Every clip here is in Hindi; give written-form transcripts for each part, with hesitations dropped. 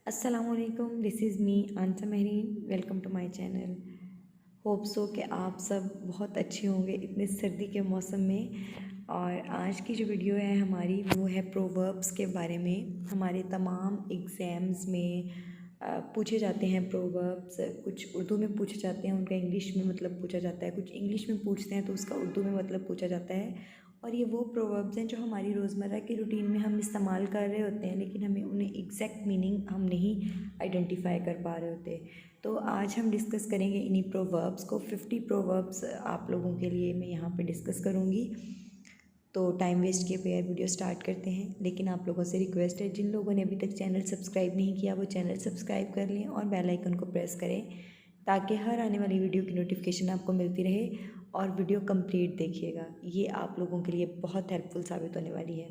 अस्सलामुअलैकुम, this is me Aansa Mahreen. Welcome to my channel. Hope so कि आप सब बहुत अच्छे होंगे इतने सर्दी के मौसम में। और आज की जो वीडियो है हमारी वो है प्रोवर्ब्स के बारे में। हमारे तमाम एग्ज़ाम्स में पूछे जाते हैं प्रोवर्ब्स। कुछ उर्दू में पूछे जाते हैं, उनका इंग्लिश में मतलब पूछा जाता है। कुछ इंग्लिश में पूछते हैं तो उसका उर्दू में मतलब पूछा जाता है। और ये वो प्रोवर्ब्स हैं जो हमारी रोज़मर्रा की रूटीन में हम इस्तेमाल कर रहे होते हैं, लेकिन हमें उन्हें एग्जैक्ट मीनिंग हम नहीं आइडेंटिफाई कर पा रहे होते। तो आज हम डिस्कस करेंगे इन्हीं प्रोवर्ब्स को। 50 प्रोवर्ब्स आप लोगों के लिए मैं यहाँ पे डिस्कस करूँगी। तो टाइम वेस्ट किए बगैर वीडियो स्टार्ट करते हैं। लेकिन आप लोगों से रिक्वेस्ट है, जिन लोगों ने अभी तक चैनल सब्सक्राइब नहीं किया वो चैनल सब्सक्राइब कर लें और बेल आइकन को प्रेस करें ताकि हर आने वाली वीडियो की नोटिफिकेशन आपको मिलती रहे। और वीडियो कंप्लीट देखिएगा, ये आप लोगों के लिए बहुत हेल्पफुल साबित होने वाली है।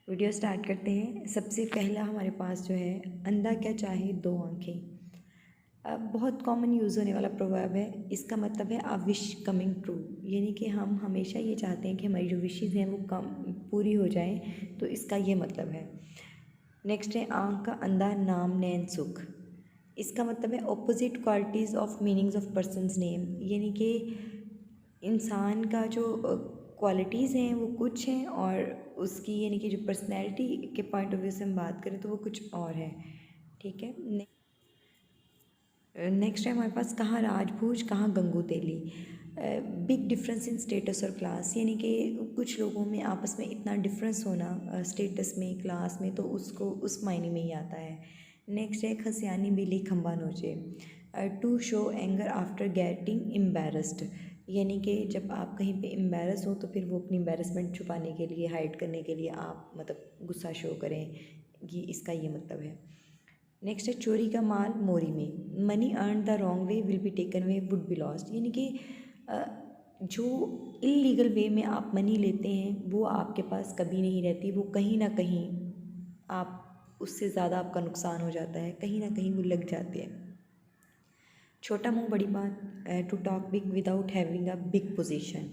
वीडियो स्टार्ट करते हैं। सबसे पहला हमारे पास जो है, अंधा क्या चाहे दो आँखें। बहुत कॉमन यूज़ होने वाला प्रोवर्ब है। इसका मतलब है आ विश कमिंग ट्रू, यानी कि हम हमेशा ये चाहते हैं कि हमारी जो विशेज़ हैं वो कम पूरी हो जाएं। तो इसका ये मतलब है। नेक्स्ट है आँख का अंधा नाम नैन सुख। इसका मतलब है opposite qualities of meanings of persons name, यानी कि इंसान का जो क्वालिटीज़ हैं वो कुछ हैं और उसकी यानी कि जो पर्सनैलिटी के पॉइंट ऑफ व्यू से हम बात करें तो वो कुछ और है। ठीक है। नेक्स्ट है हमारे पास कहाँ राजभोज कहाँ गंगू तेली। बिग डिफरेंस इन स्टेटस और क्लास, यानी कि कुछ लोगों में आपस में इतना डिफरेंस होना स्टेटस में क्लास में, तो उसको उस मायने में ही आता है। नेक्स्ट है खसियानी बिली खंबा नोचे। To show anger after getting embarrassed, यानी कि जब आप कहीं पे एम्बेरस हो तो फिर वो अपनी एम्बेरसमेंट छुपाने के लिए, हाइड करने के लिए आप मतलब गुस्सा शो करें, ये इसका ये मतलब है। नेक्स्ट है चोरी का माल मोरी में। Money earn the wrong way will be taken way would be lost, यानी कि जो इलीगल वे में आप मनी लेते हैं वो आपके पास कभी नहीं रहती, वो कहीं ना कहीं आप उससे ज़्यादा आपका नुकसान हो जाता है, कहीं ना कहीं वो लग जाते हैं। छोटा मुंह बड़ी बात, to talk big without having a big position,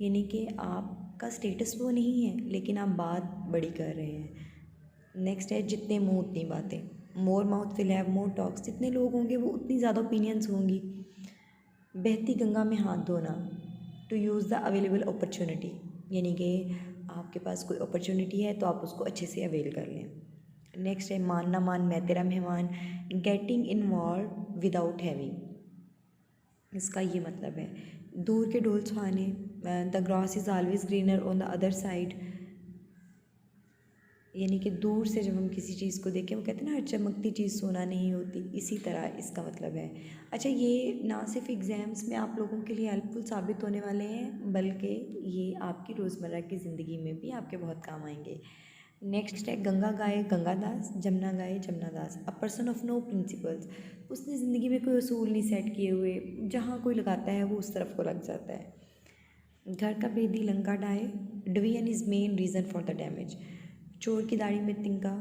यानी कि आपका स्टेटस वो नहीं है लेकिन आप बात बड़ी कर रहे हैं। नेक्स्ट है जितने मुंह उतनी बातें। More mouth will have more talks, जितने लोग होंगे वो उतनी ज़्यादा ओपिनियंस होंगी। बहती गंगा में हाथ धोना। To use the available opportunity, यानी कि आपके पास कोई अपॉर्चुनिटी है तो आप उसको अच्छे से अवेल कर लें। नेक्स्ट है मान ना मान मैं तेरा मेहमान। गेटिंग इन्वॉल्व विदाउट हैविंग, इसका ये मतलब है दूर के ढोल सुहाने। The grass is always greener on the other side, यानी कि दूर से जब हम किसी चीज़ को देखें, वो कहते हैं ना हर चमकती चीज़ सोना नहीं होती, इसी तरह इसका मतलब है। अच्छा, ये ना सिर्फ एग्ज़ाम्स में आप लोगों के लिए हेल्पफुल साबित होने वाले हैं बल्कि ये आपकी रोज़मर्रा की ज़िंदगी में भी आपके बहुत काम आएंगे। नेक्स्ट है गंगा गाए गंगादास, जमुना गाए Jamunadas. A person of no principles, उसने ज़िंदगी में कोई असूल नहीं सेट किए हुए, जहाँ कोई लगाता है वो उस तरफ को लग जाता है। घर का Bedi Lanka died. Division is main reason for the damage. चोर की दाढ़ी में तिनका।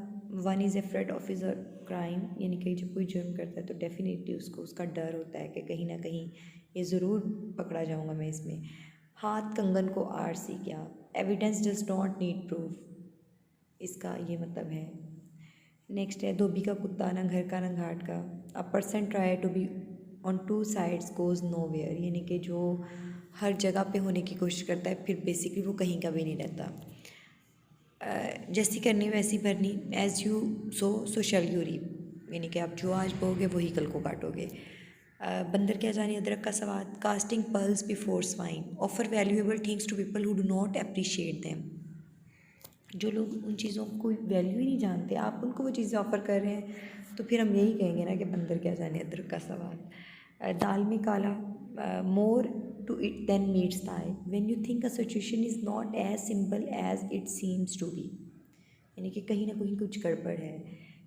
One is afraid of is crime, यानी कि जब कोई जुर्म करता है तो डेफिनेटली उसको उसका डर होता है कि कहीं ना कहीं ये ज़रूर पकड़ा जाऊंगा मैं इसमें। हाथ कंगन को आर सी क्या। Evidence does not need proof, इसका ये मतलब है। नेक्स्ट है धोबी का कुत्ता ना घर का ना घाट का। A person try to be on two sides goes nowhere, यानी कि जो हर जगह पे होने की कोशिश करता है फिर बेसिकली वो कहीं का भी नहीं रहता। जैसी करनी वैसी भरनी। As you sow shall you reap, यानी कि आप जो आज बोओगे वही कल को काटोगे। बंदर क्या जाने अदरक का स्वाद। Casting pearls before swine. Offer valuable things to people who do not appreciate them, जो लोग उन चीज़ों को कोई वैल्यू ही नहीं जानते, आप उनको वो चीज़ें ऑफ़र कर रहे हैं तो फिर हम यही कहेंगे ना कि बंदर क्या जाने अदरक का स्वाद। दाल में काला। More to it than meets the eye. When you think a situation is not as simple as it seems to be, यानी कि कहीं ना कहीं कुछ गड़बड़ है।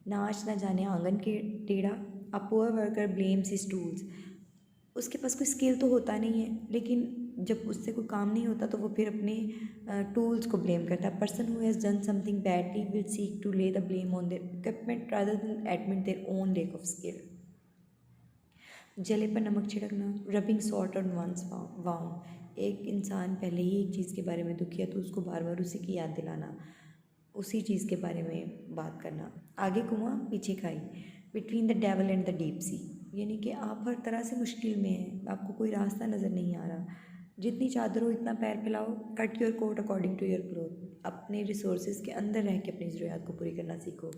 नाच ना जाने आंगन के टेढ़ा। A poor worker blames his tools, उसके पास कोई स्किल तो होता नहीं है लेकिन जब उससे कोई काम नहीं होता तो वो फिर अपने टूल्स को ब्लेम करता है। Person who has done something badly will seek to lay the blame on their equipment rather than admit their own lack of skill. जले पर नमक छिड़कना। Rubbing salt on one's wound, एक इंसान पहले ही एक चीज़ के बारे में दुखी है तो उसको बार बार उसी की याद दिलाना। उसी चीज़ के बारे में बात करना। आगे कुआं पीछे खाई, between the devil and the deep sea, यानी कि आप हर तरह से मुश्किल में हैं, आपको कोई रास्ता नज़र नहीं आ रहा। जितनी चादर हो इतना पैर फैलाओ, cut your coat according to your cloth. अपने रिसोर्सेज के अंदर रह के अपनी ज़रूरियात को पूरी करना सीखो।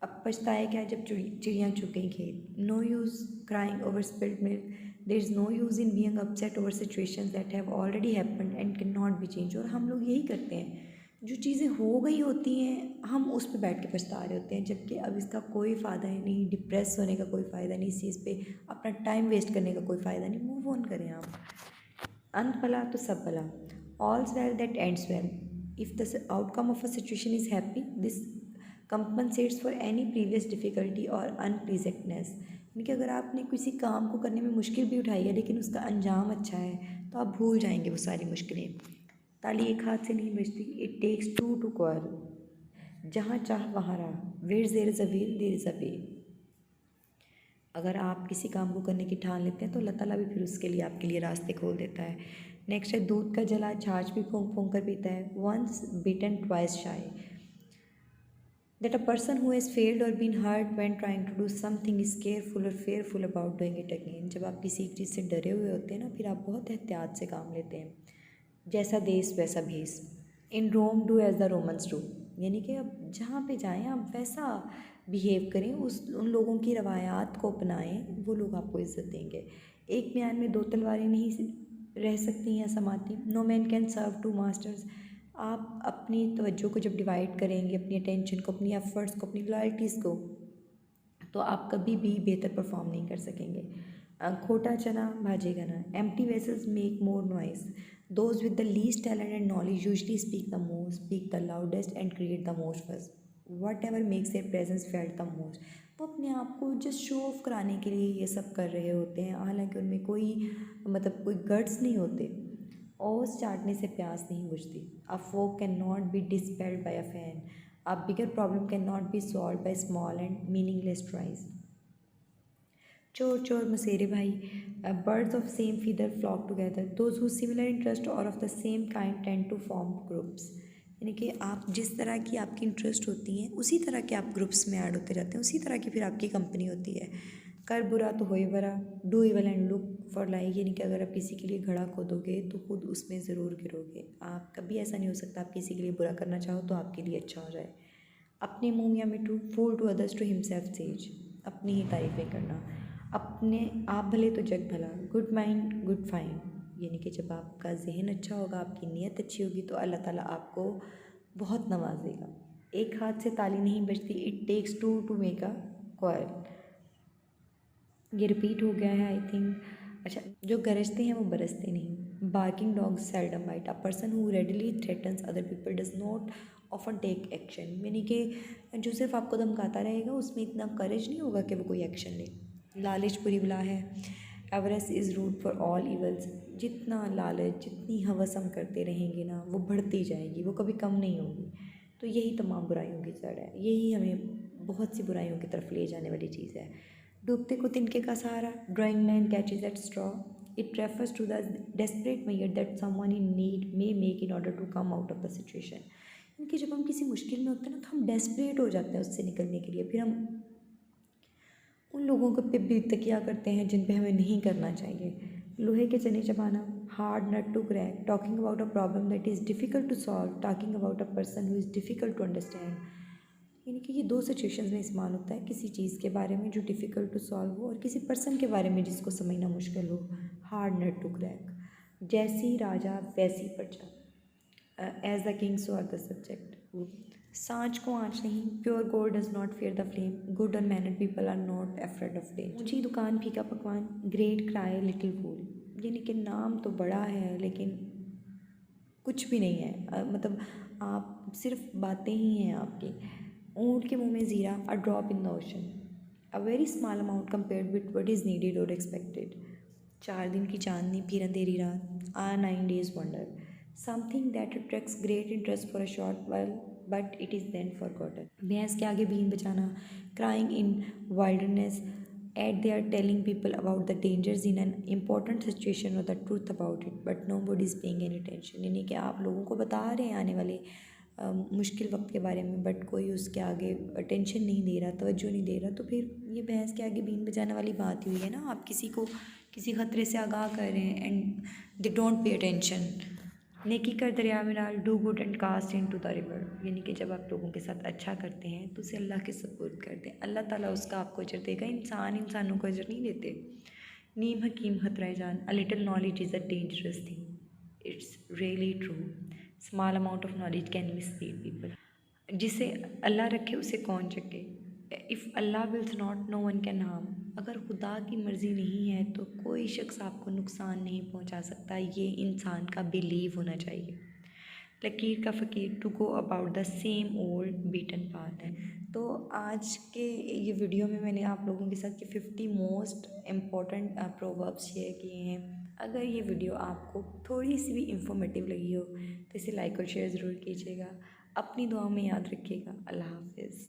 अब पछताए क्या जब चिड़ियाँ चुग गई खेत। No use crying over spilled milk, there is no use in being upset over situations that have already happened and can not be change. और हम लोग यही करते हैं, जो चीज़ें हो गई होती हैं हम उस पर बैठ के पछता रहे होते हैं, जबकि अब इसका कोई फ़ायदा ही नहीं, डिप्रेस होने का कोई फ़ायदा नहीं, इस चीज़ पे अपना टाइम वेस्ट करने का कोई फ़ायदा नहीं। मूव ऑन करें आप। अंत भला तो सब भला, all's well that ends well. If the outcome of a situation is happy, this compensates for any previous difficulty और अनप्लीजेंटनेस। यानी कि अगर आपने किसी काम को करने में मुश्किल भी उठाई है लेकिन उसका अंजाम अच्छा है तो आप भूल जाएंगे वो सारी मुश्किलें। ताली एक हाथ से नहीं बजती, it takes two to quarrel. जहाँ चाह वहाँ राह, where there is a will there is a way. अगर आप किसी काम को करने की ठान लेते हैं तो अल्लाह ताला भी फिर उसके लिए आपके लिए रास्ते खोल देता है। नेक्स्ट है दूध का जला छाछ भी फूंक फूंक कर पीता है। Once bitten twice shy, that a person who has failed और been hurt when trying to do something is careful और fearful about doing it again. जब आप किसी एक चीज़ से डरे हुए होते हैं ना, फिर आप बहुत एहतियात से काम लेते हैं। जैसा देश वैसा भेस, in Rome do as the Romans do, यानी कि अब जहाँ पे जाएं आप वैसा बिहेव करें, उस उन लोगों की रवायात को अपनाएं, वो लोग आपको इज्जत देंगे। एक म्यान में दो तलवारें नहीं रह सकती हैं समाती। No man can serve two masters. आप अपनी तवज्जो को जब डिवाइड करेंगे, अपनी अटेंशन को, अपनी एफर्ट्स को, अपनी लॉयल्टीज़ को, तो आप कभी भी बेहतर परफॉर्म नहीं कर सकेंगे। खोटा चना भाजेगा ना। Empty vessels make more noise, those with the least talent and knowledge usually speak the most, speak the loudest and create the most fuss. Whatever makes their presence felt the most. वो अपने आप को जस्ट शो ऑफ कराने के लिए ये सब कर रहे होते हैं, हालांकि उनमें कोई कोई गट्स नहीं होते। ओस चाटने से प्यास नहीं बुझती। A fog can not be dispelled by a fan, a bigger problem can not be solve by small and meaningless tries. चोर चोर मसेरे भाई, birds of same feather flock together, those who similar interest और of the same kind tend to form groups. यानी कि आप जिस तरह की आपकी इंटरेस्ट होती हैं उसी तरह के आप ग्रुप्स में ऐड होते जाते हैं, उसी तरह की फिर आपकी कंपनी होती है। कर बुरा तो होए बरा, do evil and look for like. यानी कि अगर आप किसी के लिए घड़ा खोदोगे तो खुद उसमें ज़रूर गिरोगे। आप कभी ऐसा नहीं हो सकता आप किसी के लिए बुरा करना चाहो तो आपके लिए अच्छा हो जाए। अपने मुँह या मिठू, fool to others to himself sage. अपनी ही तारीफ़ें करना, अपने आप भले तो जग भला। गुड माइंड गुड फाइंड, यानी कि जब आपका जहन अच्छा होगा, आपकी नीयत अच्छी होगी तो अल्लाह ताला आपको बहुत नवाजेगा। एक हाथ से ताली नहीं बजती, it takes two to make a quarrel. ये रिपीट हो गया है आई थिंक। अच्छा, जो गरजते हैं वो बरसते नहीं। Barking dogs seldom bite, a person who readily threatens other people does not often take action. यानी कि जो सिर्फ आपको धमकाता रहेगा उसमें इतना करेज नहीं होगा कि वो कोई एक्शन ले। लालच बुरी बला है। Avarice is root for all evils. जितना लालच, जितनी हवस हम करते रहेंगे ना, वो बढ़ती जाएगी, वो कभी कम नहीं होगी। तो यही तमाम बुराइयों की जड़ है, यही हमें बहुत सी बुराइयों की तरफ ले जाने वाली चीज़ है। डूबते को तिनके का सहारा, drowning man catches at straw. It refers to the desperate measure that someone in need may make in order to come out of the situation. क्योंकि जब हम किसी मुश्किल में होते हैं ना तो हम डेस्परेट हो जाते हैं उससे निकलने के लिए, फिर हम उन लोगों को पे भी तकिया करते हैं जिन पे हमें नहीं करना चाहिए। लोहे के चने चबाना, hard nut to crack, talking about a problem that is difficult to solve, talking about a person who is difficult to understand. यानी कि ये दो सिचुएशंस में इस्तेमाल होता है, किसी चीज़ के बारे में जो डिफ़िकल्ट टू सॉल्व हो और किसी पर्सन के बारे में जिसको समझना मुश्किल हो। हार्ड नट टू क्रैक, जैसी राजा वैसी प्रजा, as the king so are the subject. सांच को आँच नहीं, pure gold does not fear the flame, good और mannered people are not afraid of danger. ऊँची दुकान फीका पकवान, ग्रेट क्राई लिटिल फूल। यानी कि नाम तो बड़ा है लेकिन कुछ भी नहीं है, आप सिर्फ बातें ही हैं आपकी। ऊँट के मुंह में ज़ीरा, a drop in the ocean, a very small amount compared with what is needed or expected. 4 दिन की चांदनी फिर अंधेरी रात, a 9 days wonder, something that attracts great interest for a short while but it is then forgotten. भैंस के आगे बीन बचाना, crying in wilderness, at they are telling people about the dangers in an important situation or the truth about it but nobody is paying any tension. यानी कि आप लोगों को बता रहे हैं आने वाले मुश्किल वक्त के बारे में, बट कोई उसके आगे टेंशन नहीं दे रहा, तवज्जो नहीं दे रहा, तो फिर ये भैंस के आगे बीन बजाने वाली बात ही हुई है ना। आप किसी को किसी खतरे से आगाह कर रहे हैं and they don't pay attention. नेकी कर दरिया में डाल, do good and cast into the river, यानी कि जब आप लोगों के साथ अच्छा करते हैं तो उसे अल्लाह के सपुर्द कर दें, अल्लाह ताला उसका आपको अजर देगा। इंसान इंसानों को अजर नहीं देते। नीम हकीम खतरा जान, a little knowledge is a dangerous thing, it's really true, small amount of knowledge can mislead people. जिसे अल्लाह रखे उसे कौन चखे, if Allah wills not no one can harm, अगर खुदा की मर्ज़ी नहीं है तो कोई शख्स आपको नुकसान नहीं पहुंचा सकता। ये इंसान का बिलीव होना चाहिए। लकीर का फ़कीर, to go about the same old beaten path है। तो आज के ये वीडियो में मैंने आप लोगों के साथ ये 50 मोस्ट इम्पॉर्टेंट प्रोवर्ब्स शेयर किए हैं। अगर ये वीडियो आपको थोड़ी सी भी इंफॉर्मेटिव लगी हो तो इसे लाइक और शेयर ज़रूर कीजिएगा। अपनी दुआ में याद रखिएगा। अल्लाह हाफिज़।